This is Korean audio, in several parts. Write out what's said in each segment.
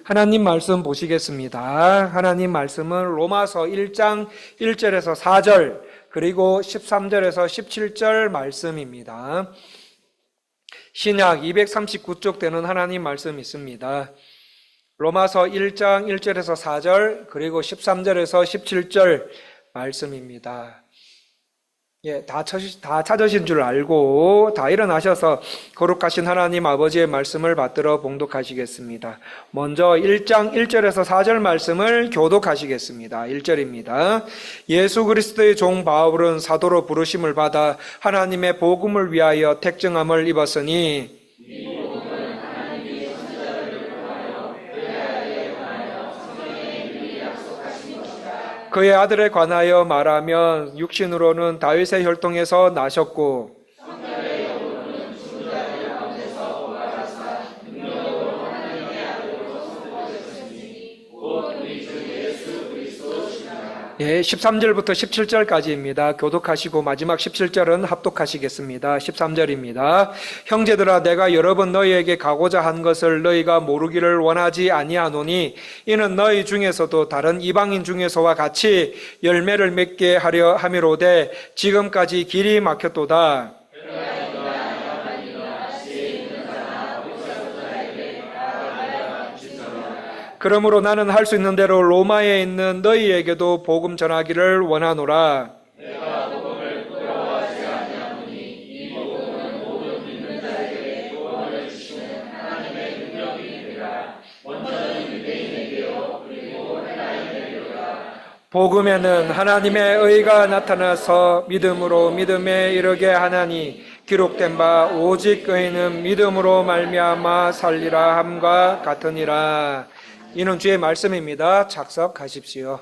하나님 말씀 보시겠습니다. 하나님 말씀은 로마서 1장 1절에서 4절 그리고 13절에서 17절 말씀입니다. 신약 239쪽 되는 하나님 말씀 있습니다. 로마서 1장 1절에서 4절 그리고 13절에서 17절 말씀입니다. 다 찾으신 줄 알고 다 일어나셔서 거룩하신 하나님 아버지의 말씀을 받들어 봉독하시겠습니다. 먼저 1장 1절에서 4절 말씀을 교독하시겠습니다. 1절입니다. 예수 그리스도의 종 바울은 사도로 부르심을 받아 하나님의 복음을 위하여 택정함을 입었으니 그의 아들에 관하여 말하면 육신으로는 다윗의 혈통에서 나셨고 예, 13절부터 17절까지입니다. 교독하시고 마지막 17절은 합독하시겠습니다. 13절입니다. 형제들아 내가 여러 번 너희에게 가고자 한 것을 너희가 모르기를 원하지 아니하노니 이는 너희 중에서도 다른 이방인 중에서와 같이 열매를 맺게 하려 함이로되 지금까지 길이 막혔도다. 그러므로 나는 할 수 있는 대로 로마에 있는 너희에게도 복음 전하기를 원하노라. 내가 복음을 부끄러워하지 아니하노니 이 복음은 모든 믿는 자에게 구원을 주시는 하나님의 능력이니라. 먼저는 유대인에게요 그리고 헬라인에게로다. 복음에는 하나님의 의가 나타나서 믿음으로 믿음에 이르게 하나니 기록된 바 오직 의인은 믿음으로 말미암아 살리라 함과 같으니라. 이는 주의 말씀입니다. 착석하십시오.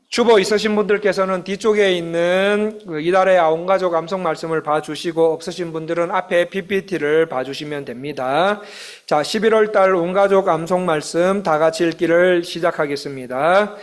주보 있으신 분들께서는 뒤쪽에 있는 이달의 온가족 암송 말씀을 봐주시고 없으신 분들은 앞에 PPT를 봐주시면 됩니다. 자, 11월 달 온가족 암송 말씀 다 같이 읽기를 시작하겠습니다.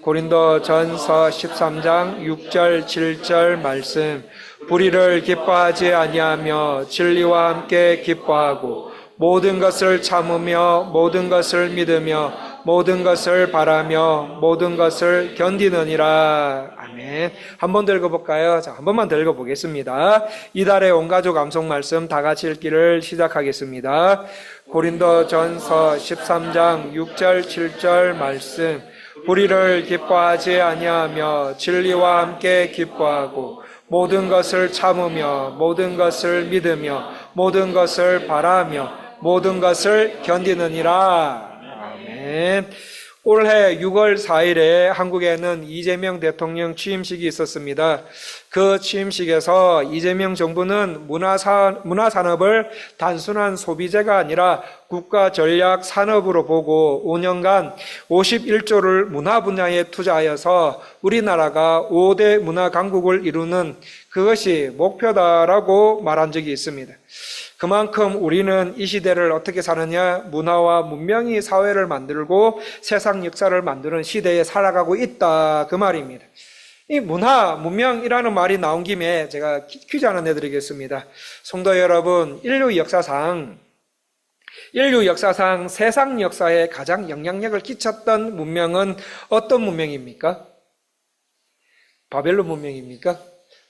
고린도 전서 13장 6절 7절 말씀. 불의를 기뻐하지 아니하며 진리와 함께 기뻐하고 모든 것을 참으며 모든 것을 믿으며 모든 것을 바라며 모든 것을 견디느니라. 아멘. 한 번 더 읽어볼까요? 자, 한 번만 더 읽어보겠습니다. 이달의 온가족 암송 말씀 다 같이 읽기를 시작하겠습니다. 고린도 전서 13장 6절 7절 말씀. 불의를 기뻐하지 아니하며 진리와 함께 기뻐하고 모든 것을 참으며 모든 것을 믿으며 모든 것을 바라며 모든 것을 견디느니라. 아멘. 올해 6월 4일에 한국에는 이재명 대통령 취임식이 있었습니다. 그 취임식에서 이재명 정부는 문화산업을 단순한 소비재가 아니라 국가 전략 산업으로 보고 5년간 51조를 문화 분야에 투자하여서 우리나라가 5대 문화 강국을 이루는 그것이 목표다라고 말한 적이 있습니다. 그만큼 우리는 이 시대를 어떻게 사느냐? 문화와 문명이 사회를 만들고 세상 역사를 만드는 시대에 살아가고 있다. 그 말입니다. 이 문화, 문명이라는 말이 나온 김에 제가 퀴즈 하나 내드리겠습니다. 성도 여러분, 인류 역사상 세상 역사에 가장 영향력을 끼쳤던 문명은 어떤 문명입니까? 바벨론 문명입니까?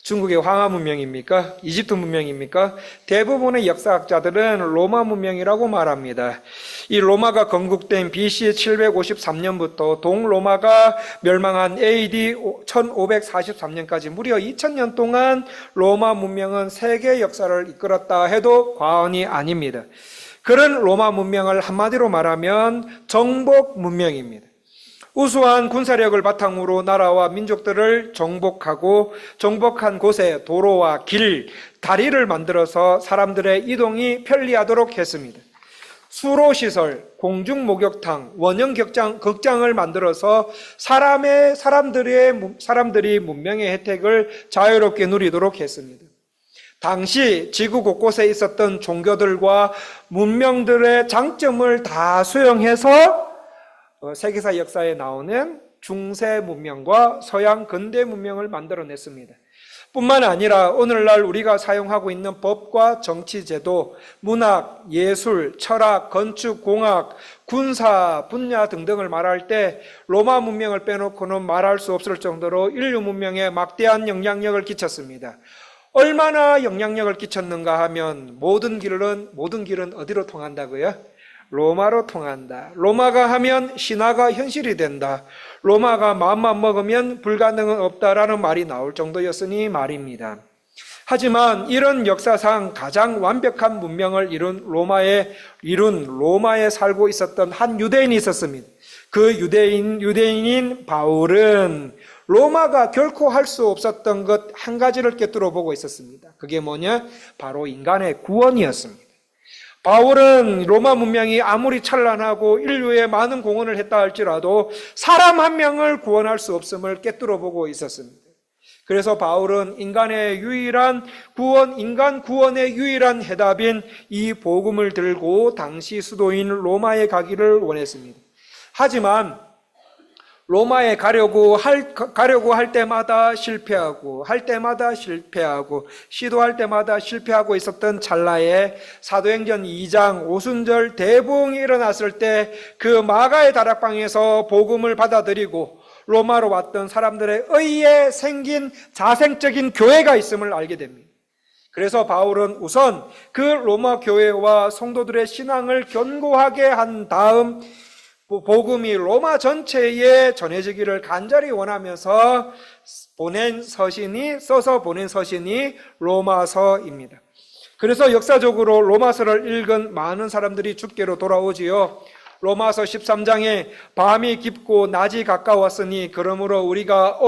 중국의 황하 문명입니까? 이집트 문명입니까? 대부분의 역사학자들은 로마 문명이라고 말합니다. 이 로마가 건국된 BC 753년부터 동로마가 멸망한 AD 1543년까지 무려 2000년 동안 로마 문명은 세계 역사를 이끌었다 해도 과언이 아닙니다. 그런 로마 문명을 한마디로 말하면 정복 문명입니다. 우수한 군사력을 바탕으로 나라와 민족들을 정복하고 정복한 곳에 도로와 길, 다리를 만들어서 사람들의 이동이 편리하도록 했습니다. 수로시설, 공중목욕탕, 원형극장을 만들어서 사람들이 문명의 혜택을 자유롭게 누리도록 했습니다. 당시 지구 곳곳에 있었던 종교들과 문명들의 장점을 다 수용해서 세계사 역사에 나오는 중세 문명과 서양 근대 문명을 만들어냈습니다. 뿐만 아니라 오늘날 우리가 사용하고 있는 법과 정치제도, 문학, 예술, 철학, 건축, 공학, 군사, 분야 등등을 말할 때 로마 문명을 빼놓고는 말할 수 없을 정도로 인류 문명에 막대한 영향력을 끼쳤습니다. 얼마나 영향력을 끼쳤는가 하면 모든 길은 어디로 통한다고요? 로마로 통한다. 로마가 하면 신화가 현실이 된다. 로마가 마음만 먹으면 불가능은 없다라는 말이 나올 정도였으니 말입니다. 하지만 이런 역사상 가장 완벽한 문명을 이룬 로마에 살고 있었던 한 유대인이 있었습니다. 그 유대인인 바울은 로마가 결코 할 수 없었던 것 한 가지를 꿰뚫어 보고 있었습니다. 그게 뭐냐? 바로 인간의 구원이었습니다. 바울은 로마 문명이 아무리 찬란하고 인류에 많은 공헌을 했다 할지라도 사람 한 명을 구원할 수 없음을 꿰뚫어 보고 있었습니다. 그래서 바울은 인간 구원의 유일한 해답인 이 복음을 들고 당시 수도인 로마에 가기를 원했습니다. 하지만 로마에 가려고 할 때마다 실패하고 시도할 때마다 실패하고 있었던 찰나에 사도행전 2장 오순절 대부흥이 일어났을 때 그 마가의 다락방에서 복음을 받아들이고 로마로 왔던 사람들의 의에 생긴 자생적인 교회가 있음을 알게 됩니다. 그래서 바울은 우선 그 로마 교회와 성도들의 신앙을 견고하게 한 다음 복음이 로마 전체에 전해지기를 간절히 원하면서 써서 보낸 서신이 로마서입니다. 그래서 역사적으로 로마서를 읽은 많은 사람들이 주께로 돌아오지요. 로마서 13장에 밤이 깊고 낮이 가까웠으니 그러므로 우리가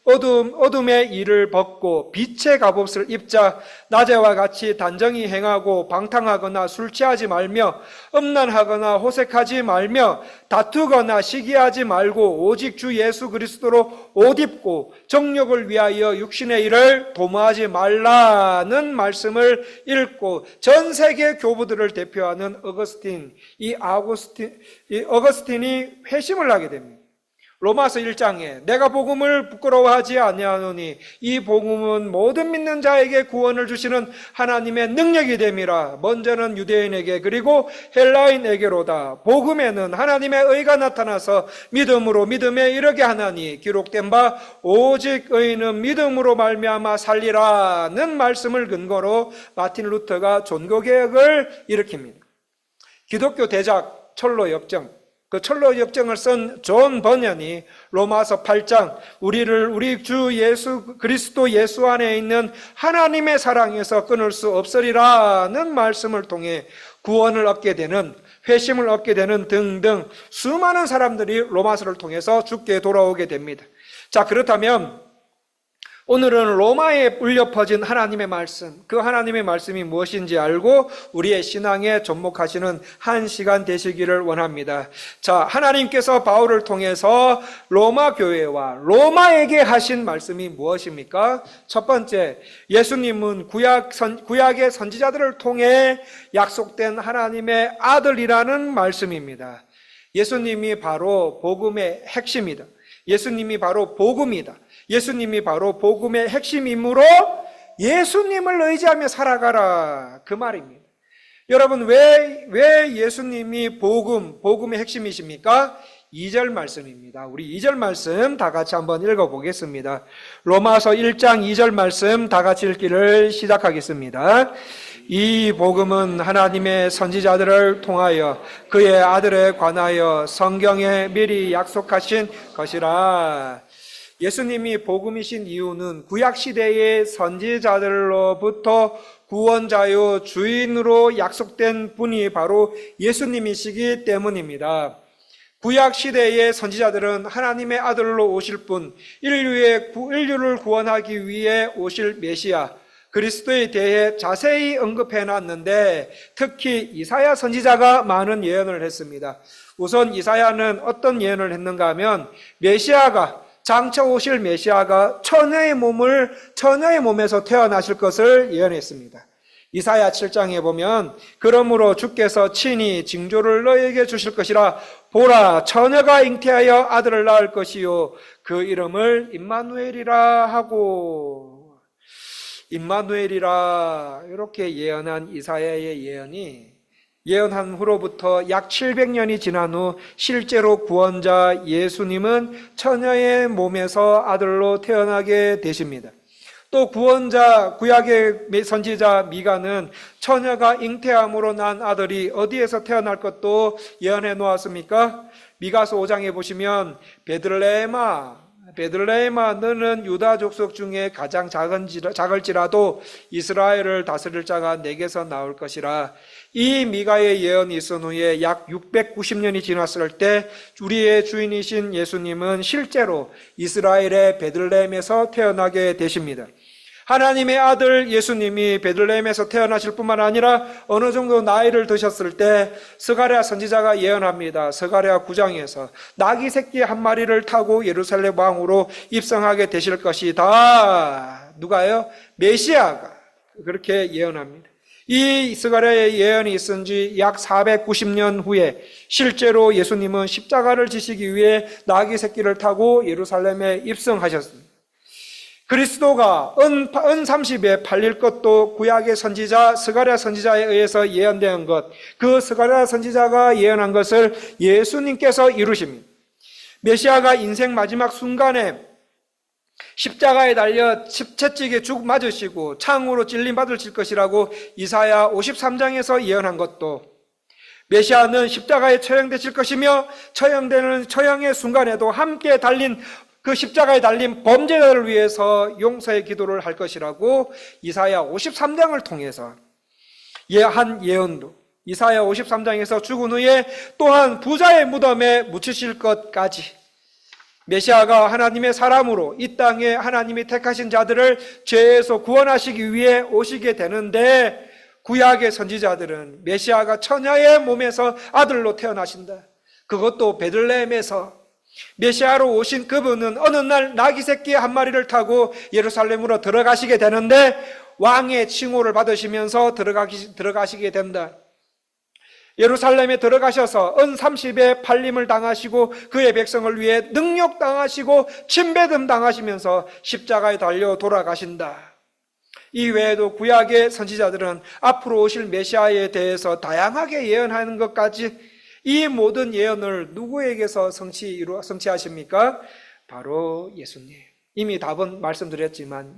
어둠의 일을 벗고 빛의 갑옷을 입자. 낮에와 같이 단정히 행하고 방탕하거나 술 취하지 말며 음란하거나 호색하지 말며 다투거나 시기하지 말고 오직 주 예수 그리스도로 옷 입고 정욕을 위하여 육신의 일을 도모하지 말라는 말씀을 읽고 전 세계 교부들을 대표하는 어거스틴이 회심을 하게 됩니다. 로마서 1장에 내가 복음을 부끄러워하지 아니하노니 이 복음은 모든 믿는 자에게 구원을 주시는 하나님의 능력이 됨이라. 먼저는 유대인에게 그리고 헬라인에게로다. 복음에는 하나님의 의가 나타나서 믿음으로 믿음에 이르게 하나니 기록된 바 오직 의인은 믿음으로 말미암아 살리라는 말씀을 근거로 마틴 루터가 종교개혁을 일으킵니다. 기독교 대작 철로 역정, 그 철로 역정을 쓴 존 버년이 로마서 8장 우리 주 예수 그리스도 예수 안에 있는 하나님의 사랑에서 끊을 수 없으리라는 말씀을 통해 구원을 얻게 되는, 회심을 얻게 되는 등등 수많은 사람들이 로마서를 통해서 주께 돌아오게 됩니다. 자, 그렇다면 오늘은 로마에 울려 퍼진 하나님의 말씀, 그 하나님의 말씀이 무엇인지 알고 우리의 신앙에 접목하시는 한 시간 되시기를 원합니다. 자, 하나님께서 바울을 통해서 로마 교회와 로마에게 하신 말씀이 무엇입니까? 첫 번째, 예수님은 구약의 선지자들을 통해 약속된 하나님의 아들이라는 말씀입니다. 예수님이 바로 복음의 핵심이다. 예수님이 바로 복음이다. 예수님이 바로 복음의 핵심이므로 예수님을 의지하며 살아가라, 그 말입니다. 여러분, 왜 예수님이 복음의 핵심이십니까? 2절 말씀입니다. 우리 2절 말씀 다 같이 한번 읽어보겠습니다. 로마서 1장 2절 말씀 다 같이 읽기를 시작하겠습니다. 이 복음은 하나님의 선지자들을 통하여 그의 아들에 관하여 성경에 미리 약속하신 것이라. 예수님이 복음이신 이유는 구약시대의 선지자들로부터 구원자요 주인으로 약속된 분이 바로 예수님이시기 때문입니다. 구약시대의 선지자들은 하나님의 아들로 오실 분, 인류를 구원하기 위해 오실 메시아, 그리스도에 대해 자세히 언급해 놨는데 특히 이사야 선지자가 많은 예언을 했습니다. 우선 이사야는 어떤 예언을 했는가 하면 장차 오실 메시아가 처녀의 몸에서 태어나실 것을 예언했습니다. 이사야 7장에 보면 그러므로 주께서 친히 징조를 너에게 주실 것이라. 보라, 처녀가 잉태하여 아들을 낳을 것이요 그 이름을 임마누엘이라 하고. 임마누엘이라 이렇게 예언한 이사야의 예언한 후로부터 약 700년이 지난 후 실제로 구원자 예수님은 처녀의 몸에서 아들로 태어나게 되십니다. 또 구원자 구약의 선지자 미가는 처녀가 잉태함으로 난 아들이 어디에서 태어날 것도 예언해 놓았습니까? 미가서 5장에 보시면 베들레헴아 너는 유다 족속 중에 가장 작을지라도 이스라엘을 다스릴 자가 내게서 나올 것이라. 이 미가의 예언이 있은 후에 약 690년이 지났을 때 우리의 주인이신 예수님은 실제로 이스라엘의 베들레헴에서 태어나게 되십니다. 하나님의 아들 예수님이 베들레헴에서 태어나실 뿐만 아니라 어느 정도 나이를 드셨을 때 스가랴 선지자가 예언합니다. 스가랴 9장에서 나귀 새끼 한 마리를 타고 예루살렘 왕으로 입성하게 되실 것이다. 누가요? 메시아가 그렇게 예언합니다. 이 스가랴의 예언이 있은 지 약 490년 후에 실제로 예수님은 십자가를 지시기 위해 나귀 새끼를 타고 예루살렘에 입성하셨습니다. 그리스도가 은 30에 팔릴 것도 구약의 선지자 스가랴 선지자에 의해서 예언된 것, 그 스가랴 선지자가 예언한 것을 예수님께서 이루십니다. 메시아가 인생 마지막 순간에 십자가에 달려 채찍에 죽 맞으시고 창으로 찔림 받으실 것이라고 이사야 53장에서 예언한 것도, 메시아는 십자가에 처형되실 것이며 처형되는 처형의 순간에도 함께 달린 그 십자가에 달린 범죄자를 위해서 용서의 기도를 할 것이라고 이사야 53장을 통해서 한 예언도, 이사야 53장에서 죽은 후에 또한 부자의 무덤에 묻히실 것까지 메시아가 하나님의 사람으로 이 땅에 하나님이 택하신 자들을 죄에서 구원하시기 위해 오시게 되는데, 구약의 선지자들은 메시아가 처녀의 몸에서 아들로 태어나신다, 그것도 베들레헴에서 메시아로 오신 그분은 어느 날 나귀 새끼 한 마리를 타고 예루살렘으로 들어가시게 되는데 왕의 칭호를 받으시면서 들어가시게 된다. 예루살렘에 들어가셔서 은 30에 팔림을 당하시고 그의 백성을 위해 능욕당하시고 침뱉음 당하시면서 십자가에 달려 돌아가신다. 이 외에도 구약의 선지자들은 앞으로 오실 메시아에 대해서 다양하게 예언하는 것까지, 이 모든 예언을 누구에게서 성취하십니까? 바로 예수님. 이미 답은 말씀드렸지만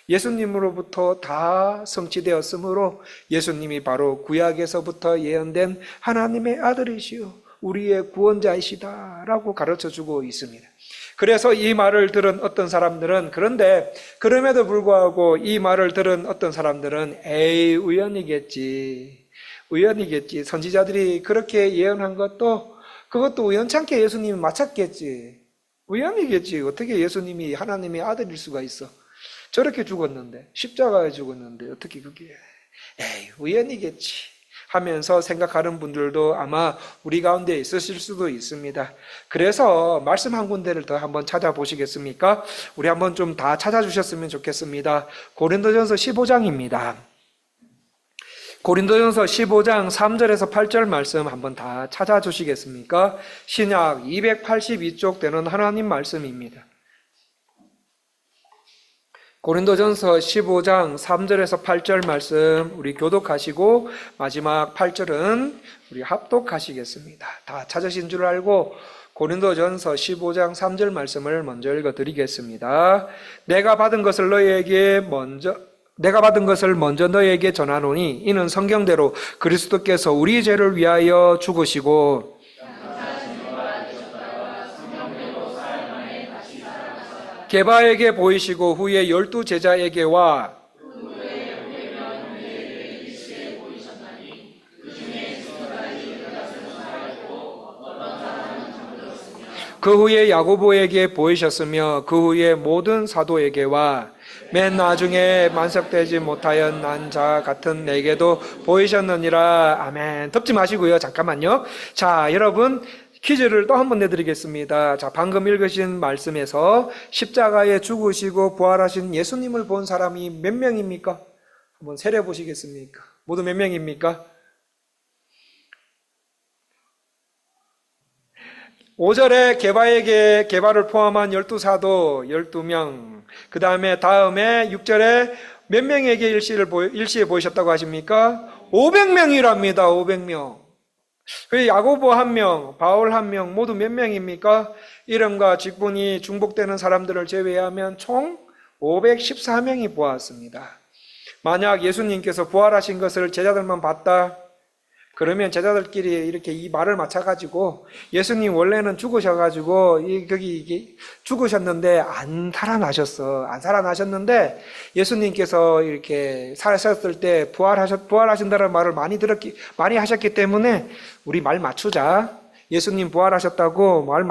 예수님으로부터 다 성취되었으므로 예수님이 바로 구약에서부터 예언된 하나님의 아들이시요 우리의 구원자이시다라고 가르쳐주고 있습니다. 그래서 이 말을 들은 어떤 사람들은, 그럼에도 불구하고 이 말을 들은 어떤 사람들은 에이 우연이겠지, 선지자들이 그렇게 예언한 것도 그것도 우연찮게 예수님이 맞췄겠지, 우연이겠지, 어떻게 예수님이 하나님의 아들일 수가 있어, 저렇게 죽었는데, 십자가에 죽었는데 어떻게 그게 에이 우연이겠지 하면서 생각하는 분들도 아마 우리 가운데 있으실 수도 있습니다. 그래서 말씀 한 군데를 더 한번 찾아보시겠습니까? 우리 한번 좀 다 찾아주셨으면 좋겠습니다. 고린도전서 15장입니다. 고린도전서 15장 3절에서 8절 말씀 한번 다 찾아주시겠습니까? 신약 282쪽 되는 하나님 말씀입니다. 고린도전서 15장 3절에서 8절 말씀 우리 교독하시고 마지막 8절은 우리 합독하시겠습니다. 다 찾으신 줄 알고 고린도전서 15장 3절 말씀을 먼저 읽어드리겠습니다. 내가 받은 것을 먼저 너희에게 전하노니 이는 성경대로 그리스도께서 우리 죄를 위하여 죽으시고 게바에게 보이시고 후에 12 제자에게와 그 후에 야고보에게 보이셨으며 그 후에 모든 사도에게와 맨 나중에 만석되지 못하여 난 자 같은 내게도 보이셨느니라. 아멘. 덮지 마시고요. 잠깐만요. 자, 여러분 퀴즈를 또 한 번 내드리겠습니다. 자, 방금 읽으신 말씀에서 십자가에 죽으시고 부활하신 예수님을 본 사람이 몇 명입니까? 한번 세려 보시겠습니까? 모두 몇 명입니까? 5절에 게바를 포함한 12사도 12명, 그 다음에 6절에 몇 명에게 일시에 보이셨다고 하십니까? 500명이랍니다. 500명. 그 야고보 1명, 바울 1명 모두 몇 명입니까? 이름과 직분이 중복되는 사람들을 제외하면 총 514명이 보았습니다. 만약 예수님께서 부활하신 것을 제자들만 봤다, 그러면 제자들끼리 이렇게 이 말을 맞춰가지고 예수님 원래는 죽으셔가지고 거기 죽으셨는데 안 살아나셨는데 예수님께서 이렇게 사셨을 때 부활하신다는 말을 많이 하셨기 때문에 우리 말 맞추자. 예수님 부활하셨다고 말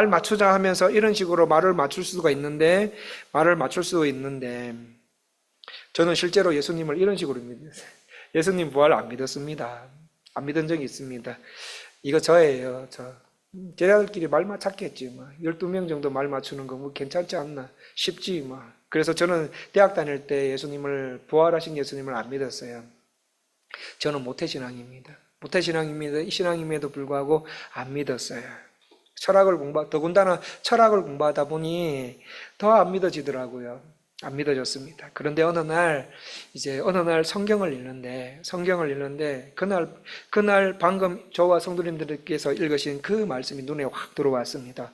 맞추자 하면서 이런 식으로 말을 맞출 수 있는데 저는 실제로 예수님을 이런 식으로 믿었어요. 예수님 부활 안 믿었습니다. 안 믿은 적이 있습니다. 이거 저예요. 제자들끼리 말 맞췄겠지. 12명 정도 말 맞추는 거 뭐 괜찮지 않나 싶지. 그래서 저는 대학 다닐 때 부활하신 예수님을 안 믿었어요. 저는 모태신앙입니다. 이 신앙임에도 불구하고 안 믿었어요. 더군다나 철학을 공부하다 보니 더 안 믿어지더라고요. 안 믿어졌습니다. 그런데 어느 날 성경을 읽는데 그날 방금 저와 성도님들께서 읽으신 그 말씀이 눈에 확 들어왔습니다.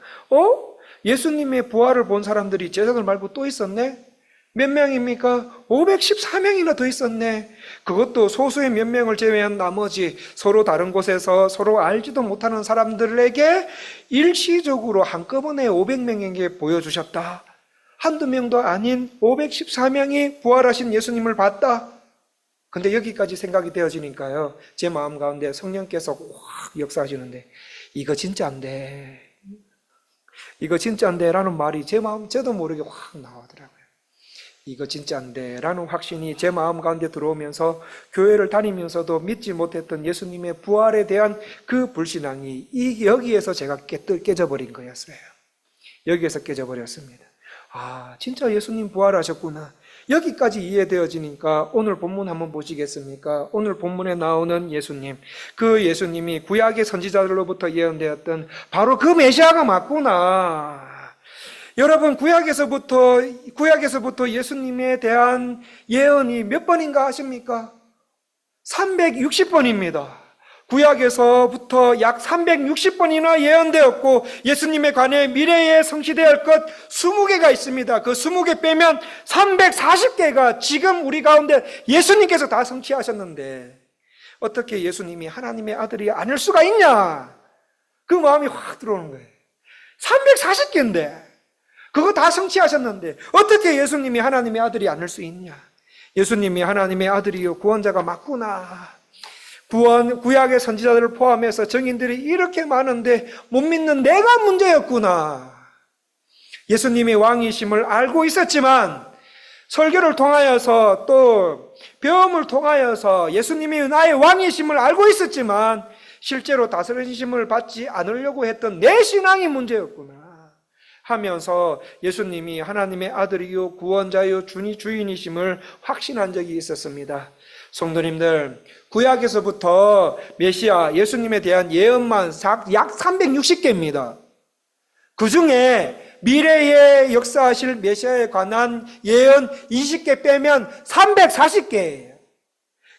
예수님의 부활을 본 사람들이 제자들 말고 또 있었네? 몇 명입니까? 514명이나 더 있었네. 그것도 소수의 몇 명을 제외한 나머지 서로 다른 곳에서 서로 알지도 못하는 사람들에게 일시적으로 한꺼번에 500명에게 보여주셨다. 한두 명도 아닌 514명이 부활하신 예수님을 봤다. 근데 여기까지 생각이 되어지니까요, 제 마음 가운데 성령께서 확 역사하시는데 이거 진짜 안 돼. 라는 말이 저도 모르게 확 나오더라고요. 이거 진짜 안 돼 라는 확신이 제 마음 가운데 들어오면서 교회를 다니면서도 믿지 못했던 예수님의 부활에 대한 그 불신앙이 여기에서 제가 깨져버린 거였어요. 여기에서 깨져버렸습니다. 진짜 예수님 부활하셨구나. 여기까지 이해되어지니까 오늘 본문 한번 보시겠습니까? 오늘 본문에 나오는 예수님, 그 예수님이 구약의 선지자들로부터 예언되었던 바로 그 메시아가 맞구나. 여러분, 구약에서부터 예수님에 대한 예언이 몇 번인가 아십니까? 360번입니다. 구약에서부터 약 360번이나 예언되었고 예수님에 관해 미래에 성취되어야 할 것 20개가 있습니다. 그 20개 빼면 340개가 지금 우리 가운데 예수님께서 다 성취하셨는데 어떻게 예수님이 하나님의 아들이 아닐 수가 있냐? 그 마음이 확 들어오는 거예요. 340개인데 그거 다 성취하셨는데 어떻게 예수님이 하나님의 아들이 아닐 수 있냐? 예수님이 하나님의 아들이요 구원자가 맞구나. 구약의 선지자들을 포함해서 증인들이 이렇게 많은데 못 믿는 내가 문제였구나. 예수님이 왕이심을 알고 있었지만 설교를 통하여서 또 배움을 통하여서 예수님이 나의 왕이심을 알고 있었지만 실제로 다스리심을 받지 않으려고 했던 내 신앙이 문제였구나 하면서 예수님이 하나님의 아들이요 구원자요 주인이심을 확신한 적이 있었습니다. 성도님들, 구약에서부터 메시아 예수님에 대한 예언만 약 360개입니다. 그 중에 미래에 역사하실 메시아에 관한 예언 20개 빼면 340개예요.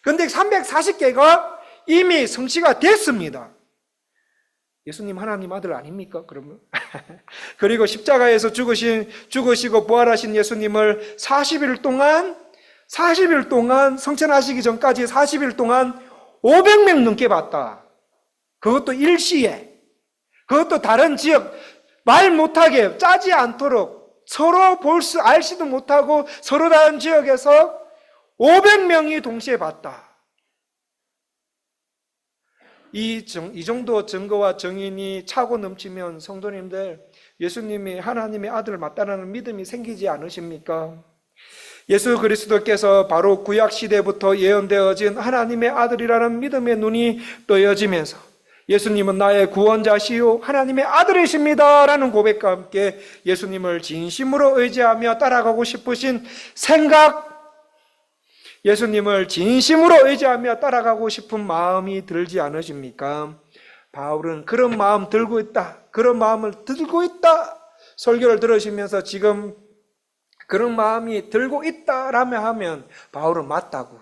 그런데 340개가 이미 성취가 됐습니다. 예수님 하나님 아들 아닙니까? 그러면 그리고 십자가에서 죽으시고 부활하신 예수님을 40일 동안 성천하시기 전까지 40일 동안 500명 넘게 봤다. 그것도 일시에. 그것도 다른 지역 말 못하게 짜지 않도록 서로 알지도 못하고 서로 다른 지역에서 500명이 동시에 봤다. 이 정도 증거와 정인이 차고 넘치면 성도님들 예수님이 하나님의 아들 맞다라는 믿음이 생기지 않으십니까? 예수 그리스도께서 바로 구약시대부터 예언되어진 하나님의 아들이라는 믿음의 눈이 떠여지면서 예수님은 나의 구원자시요 하나님의 아들이십니다 라는 고백과 함께 예수님을 진심으로 의지하며 따라가고 싶으신 생각, 예수님을 진심으로 의지하며 따라가고 싶은 마음이 들지 않으십니까? 바울은 그런 마음을 들고 있다. 설교를 들으시면서 지금 그런 마음이 들고 있다라며 하면 바울은 맞다고.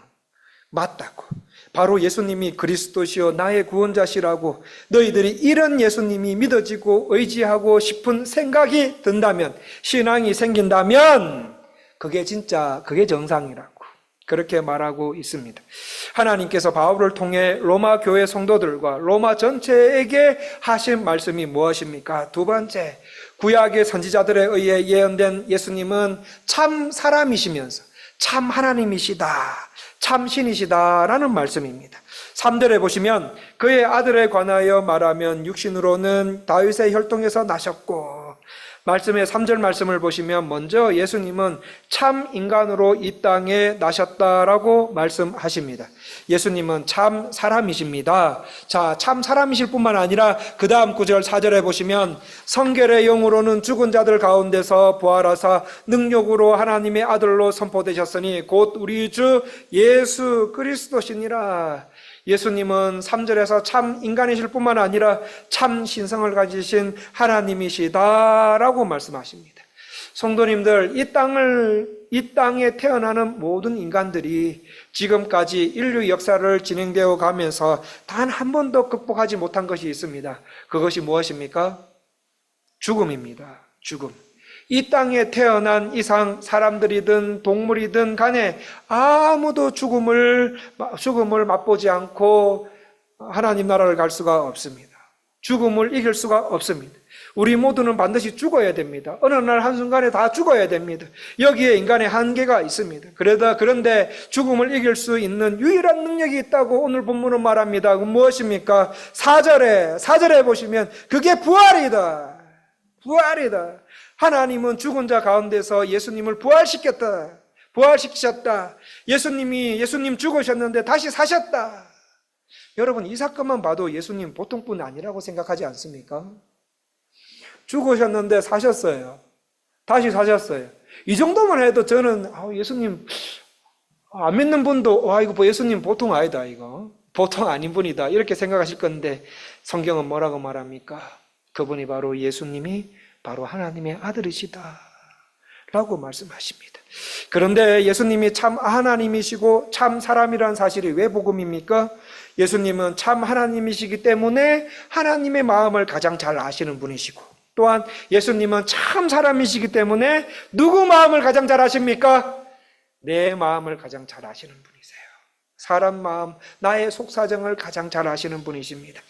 바로 예수님이 그리스도시요 나의 구원자시라고 너희들이 이런 예수님이 믿어지고 의지하고 싶은 생각이 든다면, 신앙이 생긴다면 그게 정상이라고 그렇게 말하고 있습니다. 하나님께서 바울을 통해 로마 교회 성도들과 로마 전체에게 하신 말씀이 무엇입니까? 두 번째, 구약의 선지자들에 의해 예언된 예수님은 참 사람이시면서 참 하나님이시다, 참 신이시다라는 말씀입니다. 3절에 보시면 그의 아들에 관하여 말하면 육신으로는 다윗의 혈통에서 나셨고, 말씀의 3절 말씀을 보시면 먼저 예수님은 참 인간으로 이 땅에 나셨다라고 말씀하십니다. 예수님은 참 사람이십니다. 자, 참 사람이실 뿐만 아니라 그 다음 9절 4절에 보시면 성결의 영으로는 죽은 자들 가운데서 부활하사 능력으로 하나님의 아들로 선포되셨으니 곧 우리 주 예수 그리스도시니라. 예수님은 3절에서 참 인간이실 뿐만 아니라 참 신성을 가지신 하나님이시다라고 말씀하십니다. 성도님들, 이 땅에 태어나는 모든 인간들이 지금까지 인류 역사를 진행되어 가면서 단 한 번도 극복하지 못한 것이 있습니다. 그것이 무엇입니까? 죽음입니다. 죽음. 이 땅에 태어난 이상 사람들이든 동물이든 간에 아무도 죽음을 맛보지 않고 하나님 나라를 갈 수가 없습니다. 죽음을 이길 수가 없습니다. 우리 모두는 반드시 죽어야 됩니다. 어느 날 한순간에 다 죽어야 됩니다. 여기에 인간의 한계가 있습니다. 그런데 죽음을 이길 수 있는 유일한 능력이 있다고 오늘 본문은 말합니다. 무엇입니까? 4절에 보시면 그게 부활이다. 하나님은 죽은 자 가운데서 예수님을 부활시키셨다. 예수님 죽으셨는데 다시 사셨다. 여러분, 이 사건만 봐도 예수님 보통뿐 아니라고 생각하지 않습니까? 죽으셨는데 사셨어요. 다시 사셨어요. 이 정도만 해도 저는 예수님 안 믿는 분도 이거 예수님 보통 아니다, 이거 보통 아닌 분이다, 이렇게 생각하실 건데 성경은 뭐라고 말합니까? 그분이 바로 예수님이 바로 하나님의 아들이시다 라고 말씀하십니다. 그런데 예수님이 참 하나님이시고 참 사람이라는 사실이 왜 복음입니까? 예수님은 참 하나님이시기 때문에 하나님의 마음을 가장 잘 아시는 분이시고, 또한 예수님은 참 사람이시기 때문에 누구 마음을 가장 잘 아십니까? 내 마음을 가장 잘 아시는 분이세요. 사람 마음, 나의 속사정을 가장 잘 아시는 분이십니다.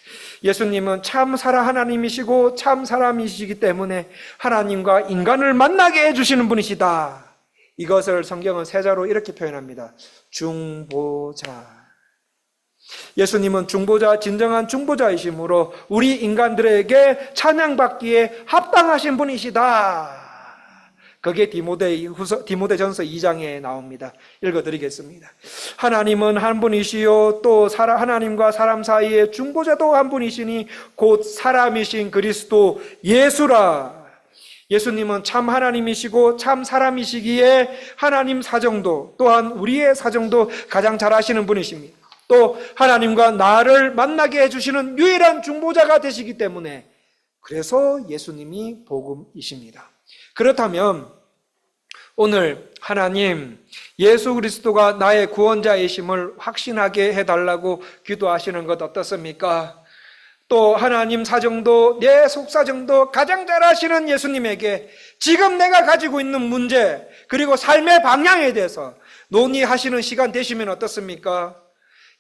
예수님은 참 하나님이시고 참 사람이시기 때문에 하나님과 인간을 만나게 해주시는 분이시다. 이것을 성경은 세자로 이렇게 표현합니다. 중보자. 예수님은 진정한 중보자이시므로 우리 인간들에게 찬양받기에 합당하신 분이시다. 그게 디모데전서 2장에 나옵니다. 읽어드리겠습니다. 하나님은 한 분이시요 또 하나님과 사람 사이의 중보자도 한 분이시니 곧 사람이신 그리스도 예수라. 예수님은 참 하나님이시고 참 사람이시기에 하나님 사정도 또한 우리의 사정도 가장 잘 아시는 분이십니다. 또 하나님과 나를 만나게 해주시는 유일한 중보자가 되시기 때문에 그래서 예수님이 복음이십니다. 그렇다면 오늘 하나님 예수 그리스도가 나의 구원자이심을 확신하게 해달라고 기도하시는 것 어떻습니까? 또 하나님 사정도 내 속사정도 가장 잘 아시는 예수님에게 지금 내가 가지고 있는 문제 그리고 삶의 방향에 대해서 논의하시는 시간 되시면 어떻습니까?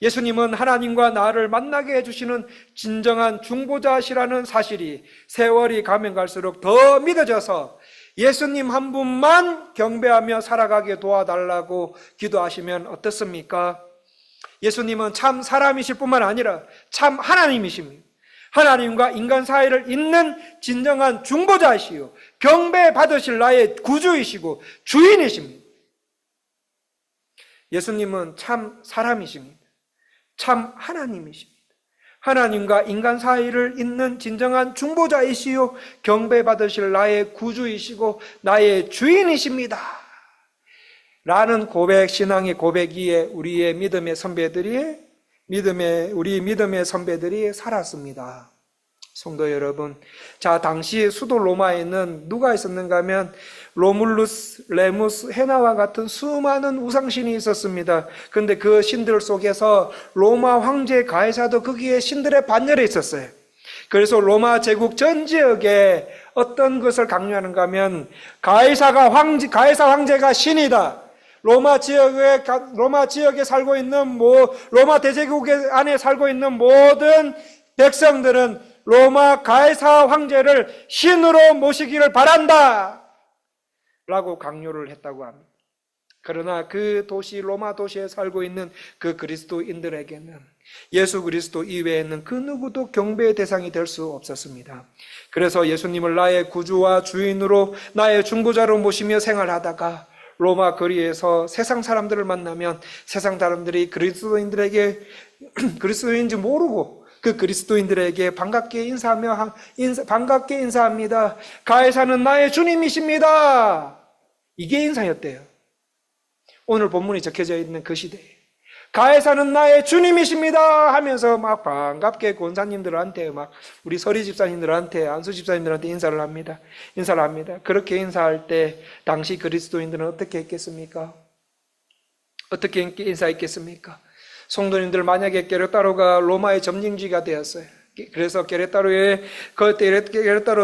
예수님은 하나님과 나를 만나게 해주시는 진정한 중보자시라는 사실이 세월이 가면 갈수록 더 믿어져서 예수님 한 분만 경배하며 살아가게 도와달라고 기도하시면 어떻습니까? 예수님은 참 사람이실 뿐만 아니라 참 하나님이십니다. 하나님과 인간 사이를 잇는 진정한 중보자이시요 경배받으실 나의 구주이시고 주인이십니다. 예수님은 참 사람이십니다. 참 하나님이십니다. 하나님과 인간 사이를 잇는 진정한 중보자이시요 경배받으실 나의 구주이시고 나의 주인이십니다 라는 고백, 신앙의 고백이에 우리 믿음의 선배들이 살았습니다. 성도 여러분, 자, 당시 수도 로마에는 누가 있었는가 하면 로물루스, 레무스, 헤나와 같은 수많은 우상신이 있었습니다. 그런데 그 신들 속에서 로마 황제 가이사도 거기에 신들의 반열에 있었어요. 그래서 로마 제국 전 지역에 어떤 것을 강요하는가 하면 가이사 황제가 신이다. 로마 지역에 살고 있는 로마 대제국 안에 살고 있는 모든 백성들은 로마 가이사 황제를 신으로 모시기를 바란다 라고 강요를 했다고 합니다. 그러나 그 도시, 로마 도시에 살고 있는 그 그리스도인들에게는 예수 그리스도 이외에는 그 누구도 경배의 대상이 될 수 없었습니다. 그래서 예수님을 나의 구주와 주인으로, 나의 중보자로 모시며 생활하다가 로마 거리에서 세상 사람들을 만나면 세상 사람들이 그리스도인들에게 그리스도인인지 모르고 그 그리스도인들에게 반갑게 인사합니다. 가이사는 나의 주님이십니다. 이게 인사였대요. 오늘 본문이 적혀져 있는 그 시대에 가이사는 나의 주님이십니다 하면서 막 반갑게 권사님들한테, 막 우리 서리 집사님들한테, 안수 집사님들한테 인사를 합니다. 그렇게 인사할 때 당시 그리스도인들은 어떻게 했겠습니까? 어떻게 인사했겠습니까? 성도님들, 만약에 게레타로가 로마의 점령지가 되었어요. 그래서 게레타로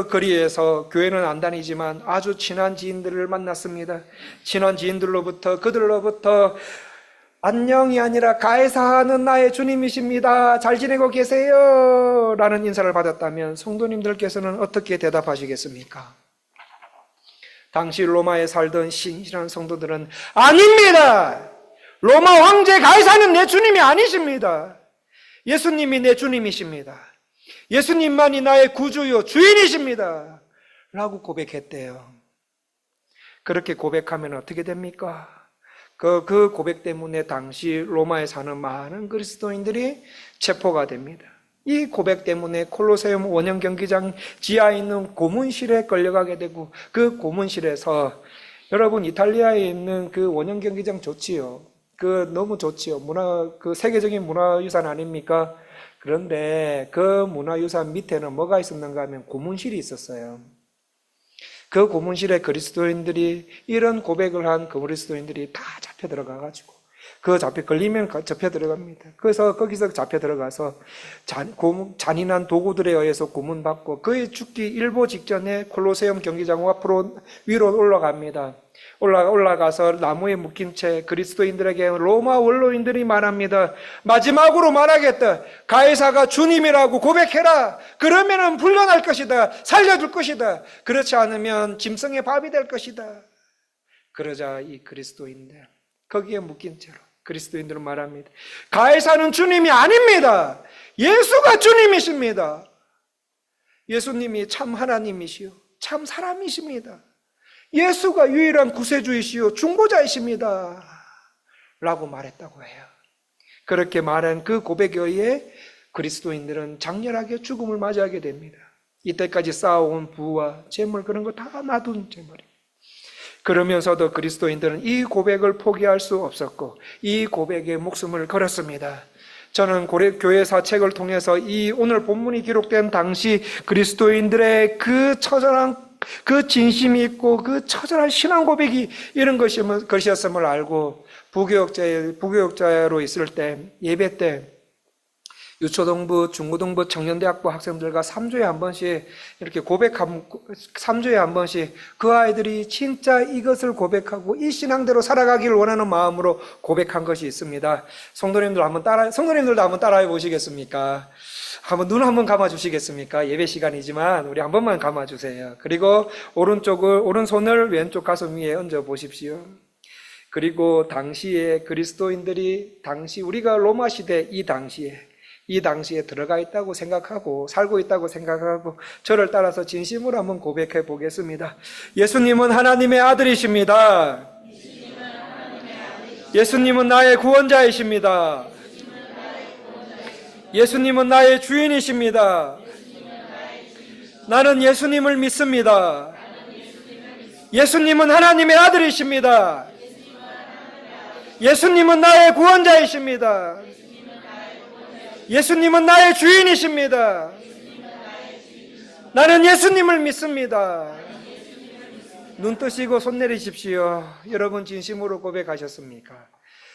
거리에서 교회는 안 다니지만 아주 친한 지인들을 만났습니다. 친한 지인들로부터, 그들로부터 안녕이 아니라 가이사는 나의 주님이십니다. 잘 지내고 계세요 라는 인사를 받았다면 성도님들께서는 어떻게 대답하시겠습니까? 당시 로마에 살던 신실한 성도들은 아닙니다. 로마 황제 가이사는 내 주님이 아니십니다. 예수님이 내 주님이십니다. 예수님만이 나의 구주요 주인이십니다 라고 고백했대요. 그렇게 고백하면 어떻게 됩니까? 그 고백 때문에 당시 로마에 사는 많은 그리스도인들이 체포가 됩니다. 이 고백 때문에 콜로세움 원형 경기장 지하에 있는 고문실에 끌려가게 되고, 그 고문실에서, 여러분 이탈리아에 있는 그 원형 경기장 좋지요. 너무 좋지요. 세계적인 문화유산 아닙니까? 그런데 그 문화유산 밑에는 뭐가 있었는가 하면 고문실이 있었어요. 그 고문실에 그리스도인들이, 이런 고백을 한 그 그리스도인들이 다 잡혀 들어가가지고, 걸리면 잡혀 들어갑니다. 그래서 거기서 잡혀 들어가서 잔인한 도구들에 의해서 고문받고, 그의 죽기 일보 직전에 콜로세움 경기장 앞으로 위로 올라갑니다. 올라가서 나무에 묶인 채 그리스도인들에게 로마 원로인들이 말합니다. 마지막으로 말하겠다. 가이사가 주님이라고 고백해라. 그러면은 풀려날 것이다. 살려줄 것이다. 그렇지 않으면 짐승의 밥이 될 것이다. 그러자 이 그리스도인들, 거기에 묶인 채로 그리스도인들은 말합니다. 가이사는 주님이 아닙니다. 예수가 주님이십니다. 예수님이 참 하나님이시요 참 사람이십니다. 예수가 유일한 구세주이시요 중보자이십니다 라고 말했다고 해요. 그렇게 말한 그 고백에 의해 그리스도인들은 장렬하게 죽음을 맞이하게 됩니다. 이때까지 쌓아온 부와 재물, 그런 거 다 놔둔 재물입니다. 그러면서도 그리스도인들은 이 고백을 포기할 수 없었고 이 고백에 목숨을 걸었습니다. 저는 교회사 책을 통해서 이 오늘 본문이 기록된 당시 그리스도인들의 그 처절한, 그 진심이 있고 그 처절한 신앙 고백이 이런 것이었음을 알고, 부교육자로 있을 때, 예배 때 유초동부, 중고등부, 청년대학부 학생들과 3주에 한 번씩 이렇게 3주에 한 번씩 그 아이들이 진짜 이것을 고백하고 이 신앙대로 살아가기를 원하는 마음으로 고백한 것이 있습니다. 성도님들도 한번 따라해 보시겠습니까? 눈 한번 감아 주시겠습니까? 예배 시간이지만 우리 한 번만 감아 주세요. 그리고 오른손을 왼쪽 가슴 위에 얹어 보십시오. 그리고 당시에 그리스도인들이, 우리가 로마 시대 이 당시에 들어가 있다고 생각하고 살고 있다고 생각하고 저를 따라서 진심으로 한번 고백해 보겠습니다. 예수님은 하나님의 아들이십니다. 예수님은 나의 구원자이십니다. 예수님은 나의 주인이십니다. 나는 예수님을 믿습니다. 예수님은 하나님의 아들이십니다. 예수님은 나의 구원자이십니다. 예수님은 나의 주인이십니다. 나는 예수님을 믿습니다. 눈 뜨시고 손 내리십시오. 여러분 진심으로 고백하셨습니까?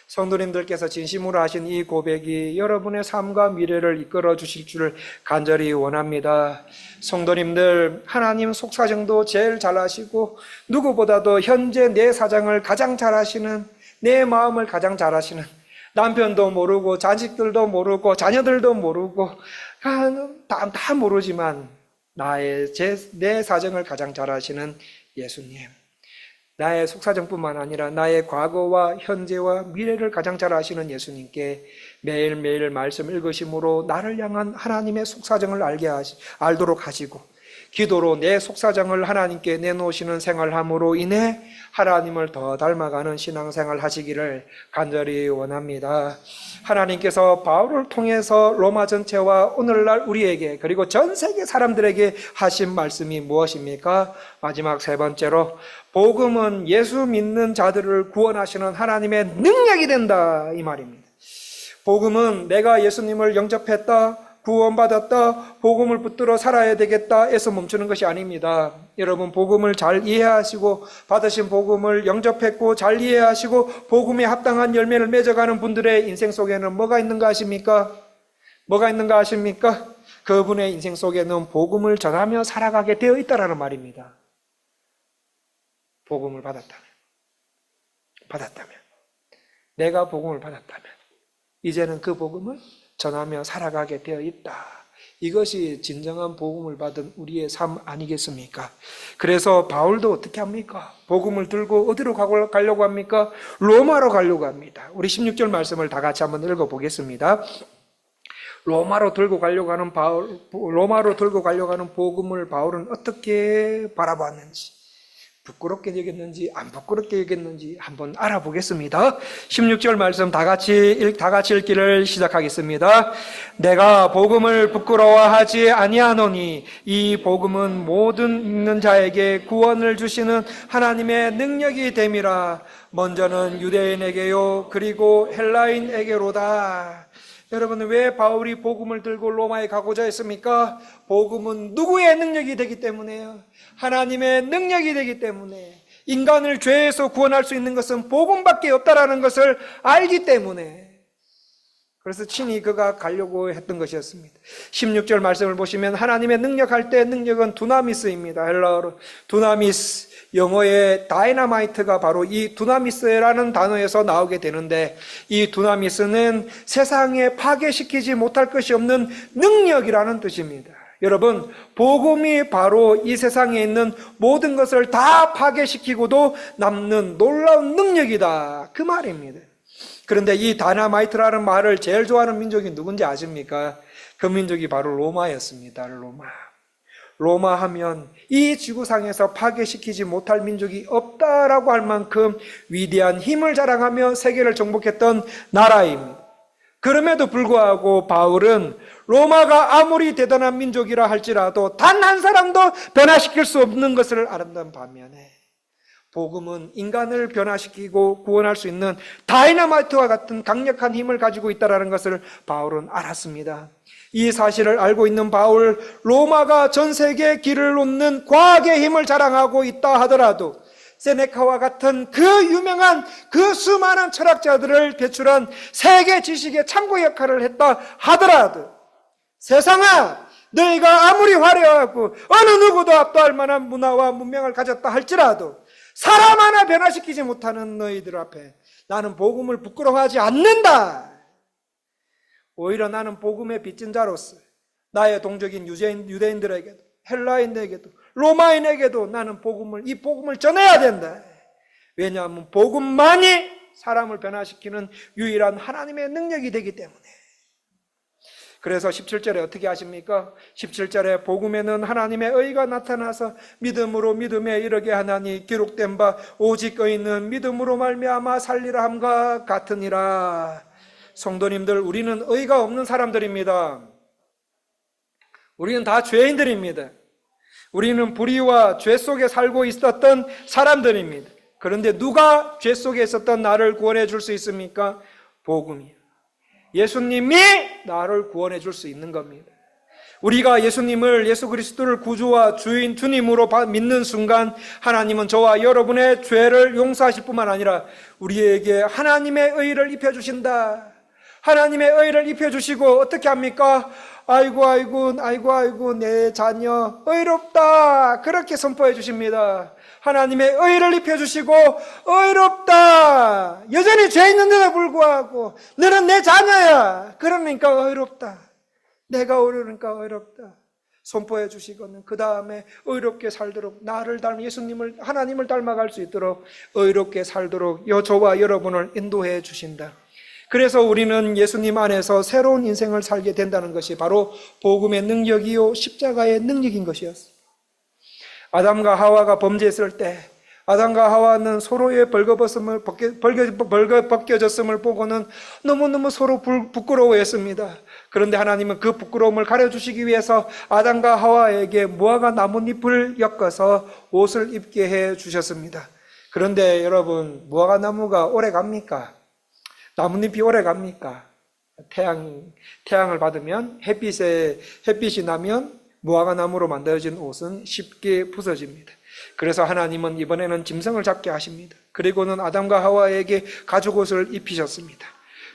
성도님들께서 진심으로 하신 이 고백이 여러분의 삶과 미래를 이끌어 주실 줄을 간절히 원합니다. 성도님들, 하나님 속사정도 제일 잘 아시고 누구보다도 현재 내 사정을 가장 잘 아시는, 내 마음을 가장 잘 아시는, 남편도 모르고 자식들도 모르고 자녀들도 모르고 다 모르지만 내 사정을 가장 잘 아시는 예수님, 나의 속사정뿐만 아니라 나의 과거와 현재와 미래를 가장 잘 아시는 예수님께 매일매일 말씀 읽으심으로 나를 향한 하나님의 속사정을 알도록 하시고, 기도로 내 속사정을 하나님께 내놓으시는 생활함으로 인해 하나님을 더 닮아가는 신앙생활 하시기를 간절히 원합니다. 하나님께서 바울을 통해서 로마 전체와 오늘날 우리에게, 그리고 전 세계 사람들에게 하신 말씀이 무엇입니까? 마지막 세 번째로, 복음은 예수 믿는 자들을 구원하시는 하나님의 능력이 된다, 이 말입니다. 복음은 내가 예수님을 영접했다, 구원받았다, 복음을 붙들어 살아야 되겠다 에서 멈추는 것이 아닙니다. 여러분, 복음을 잘 이해하시고 받으신 복음을 영접했고 잘 이해하시고 복음에 합당한 열매를 맺어가는 분들의 인생 속에는 뭐가 있는가 아십니까? 뭐가 있는가 아십니까? 그분의 인생 속에는 복음을 전하며 살아가게 되어 있다라는 말입니다. 복음을 받았다면, 내가 복음을 받았다면 이제는 그 복음을 전하며 살아가게 되어 있다. 이것이 진정한 복음을 받은 우리의 삶 아니겠습니까? 그래서 바울도 어떻게 합니까? 복음을 들고 어디로 가려고 합니까? 로마로 가려고 합니다. 우리 16절 말씀을 다 같이 한번 읽어보겠습니다. 로마로 들고 가려고 하는 복음을 바울은 어떻게 바라봤는지, 부끄럽게 여겼는지 안 부끄럽게 여겼는지 한번 알아보겠습니다. 16절 말씀 다 같이 읽기를 시작하겠습니다. 내가 복음을 부끄러워하지 아니하노니 이 복음은 모든 믿는 자에게 구원을 주시는 하나님의 능력이 됨이라. 먼저는 유대인에게요 그리고 헬라인에게로다. 여러분, 왜 바울이 복음을 들고 로마에 가고자 했습니까? 복음은 누구의 능력이 되기 때문에요. 하나님의 능력이 되기 때문에, 인간을 죄에서 구원할 수 있는 것은 복음밖에 없다라는 것을 알기 때문에, 그래서 친히 그가 가려고 했던 것이었습니다. 16절 말씀을 보시면 하나님의 능력할 때 능력은 두나미스입니다. 헬라어로 두나미스, 영어의 다이너마이트가 바로 이 두나미스라는 단어에서 나오게 되는데, 이 두나미스는 세상에 파괴시키지 못할 것이 없는 능력이라는 뜻입니다. 여러분, 복음이 바로 이 세상에 있는 모든 것을 다 파괴시키고도 남는 놀라운 능력이다, 그 말입니다. 그런데 이 다이너마이트라는 말을 제일 좋아하는 민족이 누군지 아십니까? 그 민족이 바로 로마였습니다. 로마 하면 이 지구상에서 파괴시키지 못할 민족이 없다라고 할 만큼 위대한 힘을 자랑하며 세계를 정복했던 나라입니다. 그럼에도 불구하고 바울은 로마가 아무리 대단한 민족이라 할지라도 단 한 사람도 변화시킬 수 없는 것을 알았던 반면에, 복음은 인간을 변화시키고 구원할 수 있는 다이너마이트와 같은 강력한 힘을 가지고 있다는 것을 바울은 알았습니다. 이 사실을 알고 있는 바울, 로마가 전 세계에 길을 놓는 과학의 힘을 자랑하고 있다 하더라도, 세네카와 같은 그 유명한 그 수많은 철학자들을 배출한 세계 지식의 참고 역할을 했다 하더라도, 세상아, 너희가 아무리 화려하고 어느 누구도 압도할 만한 문화와 문명을 가졌다 할지라도 사람 하나 변화시키지 못하는 너희들 앞에 나는 복음을 부끄러워하지 않는다. 오히려 나는 복음의 빚진 자로서 나의 동족인 유대인들에게도 헬라인에게도 로마인에게도 나는 이 복음을 전해야 된다. 왜냐하면 복음만이 사람을 변화시키는 유일한 하나님의 능력이 되기 때문에. 그래서 17절에 어떻게 하십니까? 17절에 복음에는 하나님의 의가 나타나서 믿음으로 믿음에 이르게 하나니 기록된 바 오직 의인은 믿음으로 말미암아 살리라 함과 같으니라. 성도님들, 우리는 의가 없는 사람들입니다. 우리는 다 죄인들입니다. 우리는 불의와 죄 속에 살고 있었던 사람들입니다. 그런데 누가 죄 속에 있었던 나를 구원해 줄 수 있습니까? 복음이요. 예수님이 나를 구원해 줄 수 있는 겁니다. 우리가 예수 그리스도를 구주와 주인 주님으로 믿는 순간 하나님은 저와 여러분의 죄를 용서하실 뿐만 아니라 우리에게 하나님의 의를 입혀주신다. 하나님의 의를 입혀주시고 어떻게 합니까? 아이고 내 자녀 의롭다, 그렇게 선포해 주십니다. 하나님의 의를 입혀주시고 의롭다, 여전히 죄 있는데도 불구하고 너는 내 자녀야, 그러니까 의롭다, 내가 어려우니까 의롭다 선포해 주시고는 그 다음에 의롭게 살도록 나를 닮은 예수님을, 하나님을 닮아갈 수 있도록 의롭게 살도록 저와 여러분을 인도해 주신다. 그래서 우리는 예수님 안에서 새로운 인생을 살게 된다는 것이 바로 복음의 능력이요 십자가의 능력인 것이었어요. 아담과 하와가 범죄했을 때 아담과 하와는 서로의 벌거벗겨졌음을 보고는 너무너무 서로 부끄러워했습니다. 그런데 하나님은 그 부끄러움을 가려주시기 위해서 아담과 하와에게 무화과 나뭇잎을 엮어서 옷을 입게 해 주셨습니다. 그런데 여러분, 무화과 나무가 오래 갑니까? 나뭇잎이 오래 갑니까? 태양을 받으면 햇빛이 나면 무화과 나무로 만들어진 옷은 쉽게 부서집니다. 그래서 하나님은 이번에는 짐승을 잡게 하십니다. 그리고는 아담과 하와에게 가죽옷을 입히셨습니다.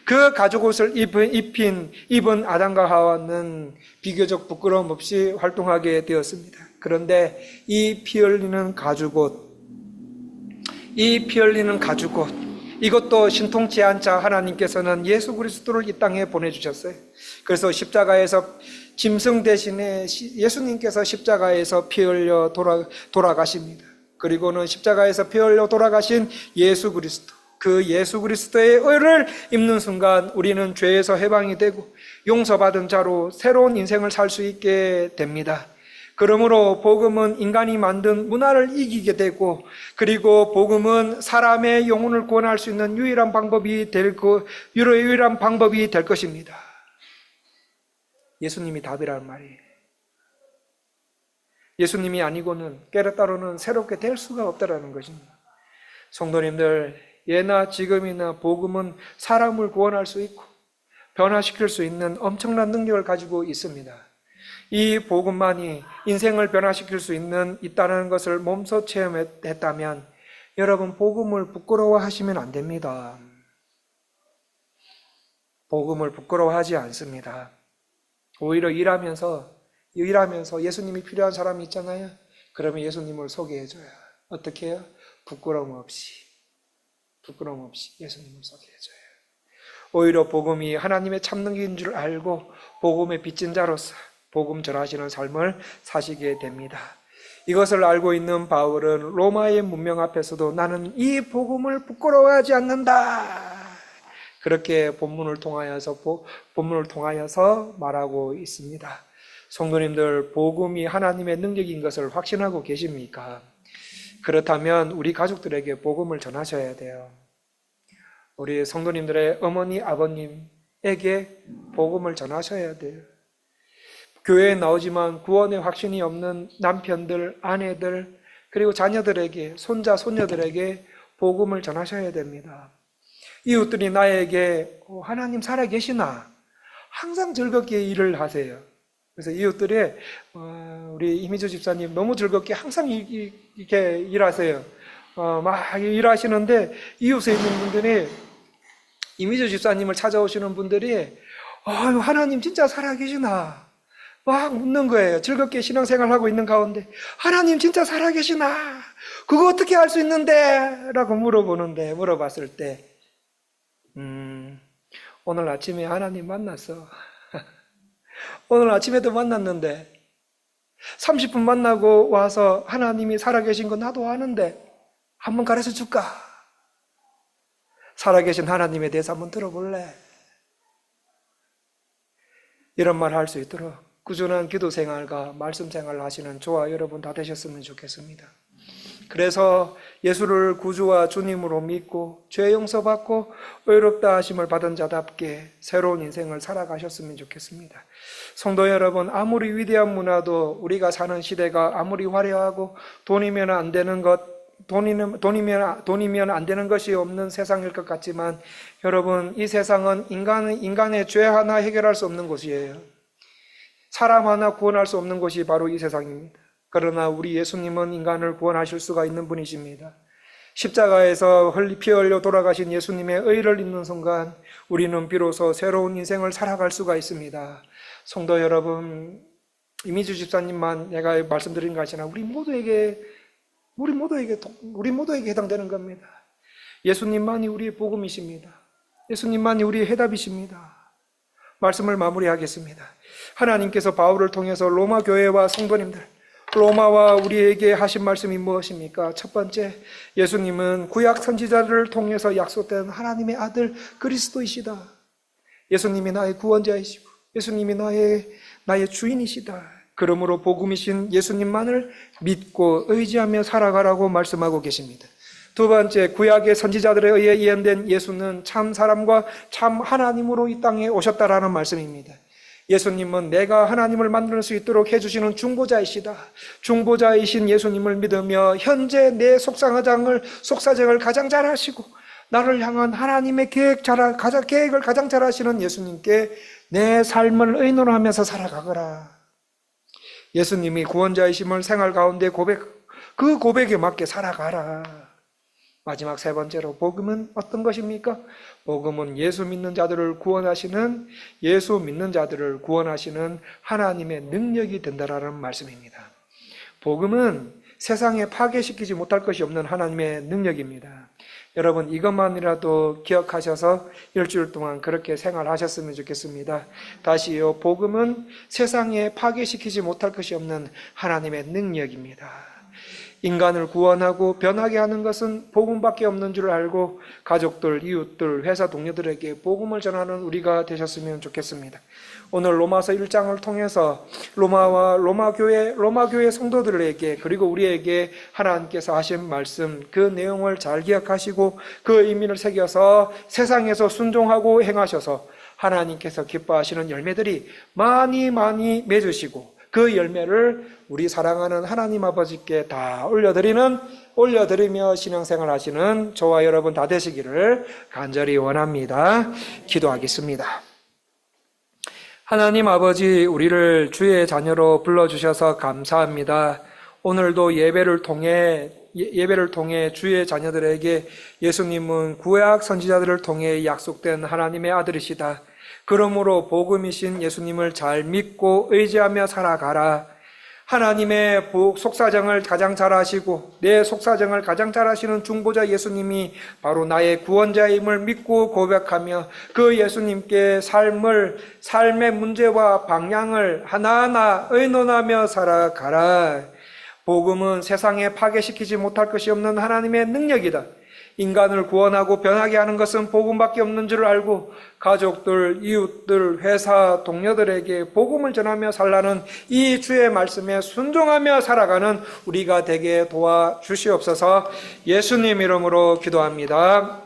그 가죽옷을 입은 아담과 하와는 비교적 부끄러움 없이 활동하게 되었습니다. 그런데 이 피 흘리는 가죽옷, 이것도 신통치 않자 하나님께서는 예수 그리스도를 이 땅에 보내주셨어요. 그래서 십자가에서 짐승 대신에 예수님께서 십자가에서 피 흘려 돌아가십니다. 그리고는 십자가에서 피 흘려 돌아가신 예수 그리스도, 그 예수 그리스도의 의를 입는 순간 우리는 죄에서 해방이 되고 용서받은 자로 새로운 인생을 살 수 있게 됩니다. 그러므로 복음은 인간이 만든 문화를 이기게 되고, 그리고 복음은 사람의 영혼을 구원할 수 있는 유일한 방법이 될 것입니다. 예수님이 답이라는 말이에요. 예수님이 아니고는 깨르따로는 새롭게 될 수가 없다라는 것입니다. 성도님들, 예나 지금이나 복음은 사람을 구원할 수 있고 변화시킬 수 있는 엄청난 능력을 가지고 있습니다. 이 복음만이 인생을 변화시킬 수 있다는 것을 몸소 체험했다면 여러분, 복음을 부끄러워하시면 안 됩니다. 복음을 부끄러워하지 않습니다. 오히려 일하면서 예수님이 필요한 사람이 있잖아요. 그러면 예수님을 소개해줘요. 어떻게 해요? 부끄러움 없이 예수님을 소개해줘요. 오히려 복음이 하나님의 참능인 줄 알고 복음의 빚진 자로서 복음 전하시는 삶을 사시게 됩니다. 이것을 알고 있는 바울은 로마의 문명 앞에서도 나는 이 복음을 부끄러워하지 않는다, 그렇게 본문을 통하여서 말하고 있습니다. 성도님들, 복음이 하나님의 능력인 것을 확신하고 계십니까? 그렇다면 우리 가족들에게 복음을 전하셔야 돼요. 우리 성도님들의 어머니, 아버님에게 복음을 전하셔야 돼요. 교회에 나오지만 구원의 확신이 없는 남편들, 아내들, 그리고 자녀들에게, 손자, 손녀들에게 복음을 전하셔야 됩니다. 이웃들이 나에게 하나님 살아계시나? 항상 즐겁게 일을 하세요. 그래서 이웃들이 우리 이미주 집사님 너무 즐겁게 항상 이렇게 일하세요. 막 일하시는데 이웃에 있는 분들이, 이미주 집사님을 찾아오시는 분들이 하나님 진짜 살아계시나? 막 묻는 거예요. 즐겁게 신앙생활하고 있는 가운데 하나님 진짜 살아계시나? 그거 어떻게 알 수 있는데? 라고 물어봤을 때 오늘 아침에 하나님 만났어. 오늘 아침에도 만났는데 30분 만나고 와서 하나님이 살아계신 거 나도 아는데 한번 가르쳐 줄까? 살아계신 하나님에 대해서 한번 들어볼래? 이런 말 할 수 있도록 꾸준한 기도 생활과 말씀 생활을 하시는 저와 여러분 다 되셨으면 좋겠습니다. 그래서 예수를 구주와 주님으로 믿고 죄 용서받고 의롭다 하심을 받은 자답게 새로운 인생을 살아가셨으면 좋겠습니다. 성도 여러분, 아무리 위대한 문화도 우리가 사는 시대가 아무리 화려하고 돈이면 안 되는 것이 없는 세상일 것 같지만 여러분, 이 세상은 인간의 죄 하나 해결할 수 없는 곳이에요. 사람 하나 구원할 수 없는 것이 바로 이 세상입니다. 그러나 우리 예수님은 인간을 구원하실 수가 있는 분이십니다. 십자가에서 피 흘려 돌아가신 예수님의 의를 입는 순간 우리는 비로소 새로운 인생을 살아갈 수가 있습니다. 성도 여러분, 이미주 집사님만 내가 말씀드린 것이 아니라 우리 모두에게 해당되는 겁니다. 예수님만이 우리의 복음이십니다. 예수님만이 우리의 해답이십니다. 말씀을 마무리하겠습니다. 하나님께서 바울을 통해서 로마 교회와 성도님들, 로마와 우리에게 하신 말씀이 무엇입니까? 첫 번째, 예수님은 구약 선지자들을 통해서 약속된 하나님의 아들 그리스도이시다. 예수님이 나의 구원자이시고 예수님이 나의 주인이시다. 그러므로 복음이신 예수님만을 믿고 의지하며 살아가라고 말씀하고 계십니다. 두 번째, 구약의 선지자들에 의해 예언된 예수는 참 사람과 참 하나님으로 이 땅에 오셨다라는 말씀입니다. 예수님은 내가 하나님을 만날 수 있도록 해주시는 중보자이시다. 중보자이신 예수님을 믿으며 현재 내 속사정을 가장 잘 하시고 나를 향한 하나님의 계획을 가장 잘 하시는 예수님께 내 삶을 의논하면서 살아가거라. 예수님이 구원자이심을 생활 가운데 그 고백에 맞게 살아가라. 마지막 세 번째로, 복음은 어떤 것입니까? 복음은 예수 믿는 자들을 구원하시는 하나님의 능력이 된다라는 말씀입니다. 복음은 세상에 파괴시키지 못할 것이 없는 하나님의 능력입니다. 여러분, 이것만이라도 기억하셔서 일주일 동안 그렇게 생활하셨으면 좋겠습니다. 다시요, 복음은 세상에 파괴시키지 못할 것이 없는 하나님의 능력입니다. 인간을 구원하고 변하게 하는 것은 복음밖에 없는 줄 알고 가족들, 이웃들, 회사 동료들에게 복음을 전하는 우리가 되셨으면 좋겠습니다. 오늘 로마서 1장을 통해서 로마 교회 성도들에게 그리고 우리에게 하나님께서 하신 말씀, 그 내용을 잘 기억하시고 그 의미를 새겨서 세상에서 순종하고 행하셔서 하나님께서 기뻐하시는 열매들이 많이 맺으시고 그 열매를 우리 사랑하는 하나님 아버지께 다 올려드리며 신앙생활 하시는 저와 여러분 다 되시기를 간절히 원합니다. 기도하겠습니다. 하나님 아버지, 우리를 주의 자녀로 불러주셔서 감사합니다. 오늘도 예배를 통해 주의 자녀들에게 예수님은 구약 선지자들을 통해 약속된 하나님의 아들이시다. 그러므로 복음이신 예수님을 잘 믿고 의지하며 살아가라. 하나님의 속사정을 가장 잘 하시고 내 속사정을 가장 잘 하시는 중보자 예수님이 바로 나의 구원자임을 믿고 고백하며 그 예수님께 삶의 문제와 방향을 하나하나 의논하며 살아가라. 복음은 세상에 파괴시키지 못할 것이 없는 하나님의 능력이다. 인간을 구원하고 변하게 하는 것은 복음밖에 없는 줄 알고 가족들, 이웃들, 회사, 동료들에게 복음을 전하며 살라는 이 주의 말씀에 순종하며 살아가는 우리가 되게 도와주시옵소서. 예수님 이름으로 기도합니다.